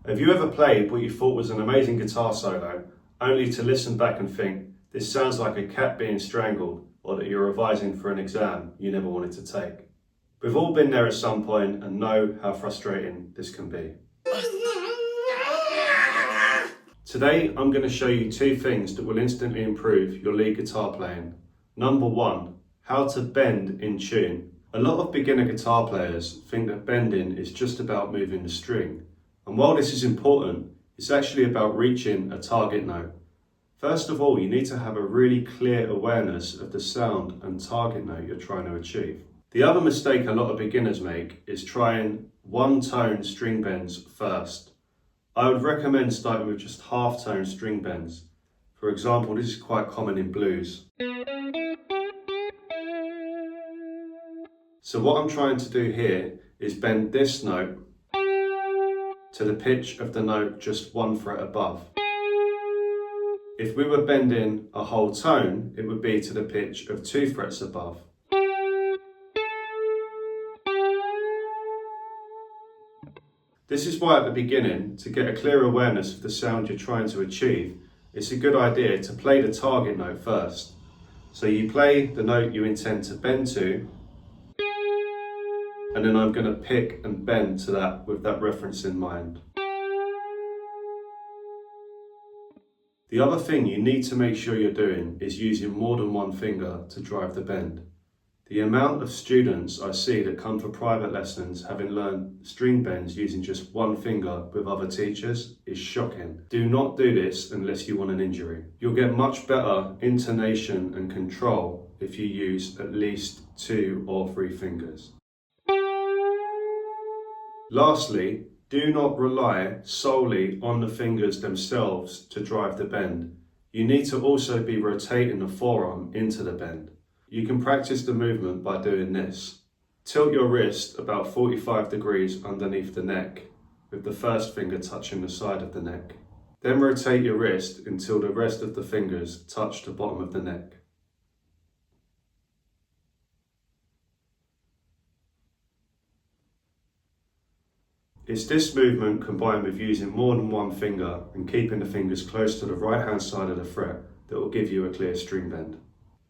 Have you ever played what you thought was an amazing guitar solo, only to listen back and think, this sounds like a cat being strangled, or that you're revising for an exam you never wanted to take? We've all been there at some point and know how frustrating this can be. Today, I'm going to show you two things that will instantly improve your lead guitar playing. Number one, how to bend in tune. A lot of beginner guitar players think that bending is just about moving the string. And while this is important, it's actually about reaching a target note. First of all, you need to have a really clear awareness of the sound and target note you're trying to achieve. The other mistake a lot of beginners make is trying one-tone string bends first. I would recommend starting with just half-tone string bends. For example, this is quite common in blues. So what I'm trying to do here is bend this note to the pitch of the note just one fret above. If we were bending a whole tone, it would be to the pitch of 2 frets above. This is why at the beginning, to get a clear awareness of the sound you're trying to achieve, it's a good idea to play the target note first. So you play the note you intend to bend to, and then I'm going to pick and bend to that with that reference in mind. The other thing you need to make sure you're doing is using more than one finger to drive the bend. The amount of students I see that come for private lessons having learned string bends using just one finger with other teachers is shocking. Do not do this unless you want an injury. You'll get much better intonation and control if you use at least 2 or 3 fingers. Lastly, do not rely solely on the fingers themselves to drive the bend. You need to also be rotating the forearm into the bend. You can practice the movement by doing this. Tilt your wrist about 45 degrees underneath the neck, with the first finger touching the side of the neck. Then rotate your wrist until the rest of the fingers touch the bottom of the neck. It's this movement combined with using more than one finger and keeping the fingers close to the right hand side of the fret that will give you a clear string bend.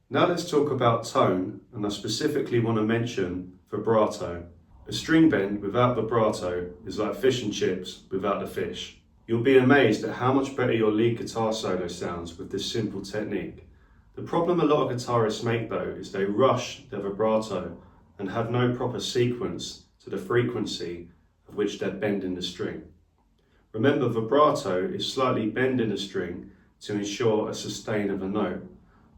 Now let's talk about tone, and I specifically want to mention vibrato. A string bend without vibrato is like fish and chips without the fish. You'll be amazed at how much better your lead guitar solo sounds with this simple technique. The problem a lot of guitarists make though is they rush their vibrato and have no proper sequence to the frequency of which they're bending the string. Remember, vibrato is slightly bending the string to ensure a sustain of a note.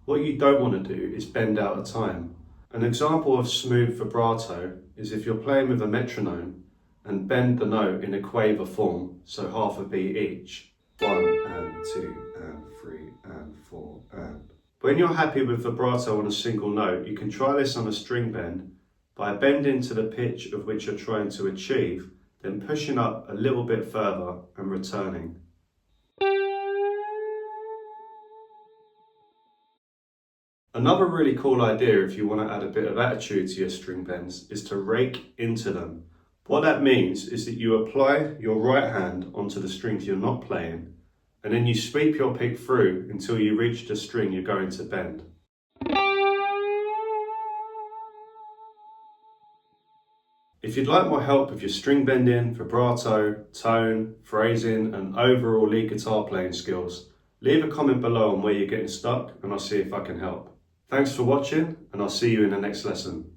What you don't want to do is bend out of time. An example of smooth vibrato is if you're playing with a metronome and bend the note in a quaver form, so half a beat each. 1 and 2 and 3 and 4 and. When you're happy with vibrato on a single note, you can try this on a string bend by bending to the pitch of which you're trying to achieve, then pushing up a little bit further and returning. Another really cool idea if you want to add a bit of attitude to your string bends is to rake into them. What that means is that you apply your right hand onto the strings you're not playing, and then you sweep your pick through until you reach the string you're going to bend. If you'd like more help with your string bending, vibrato, tone, phrasing, and overall lead guitar playing skills, leave a comment below on where you're getting stuck and I'll see if I can help. Thanks for watching, and I'll see you in the next lesson.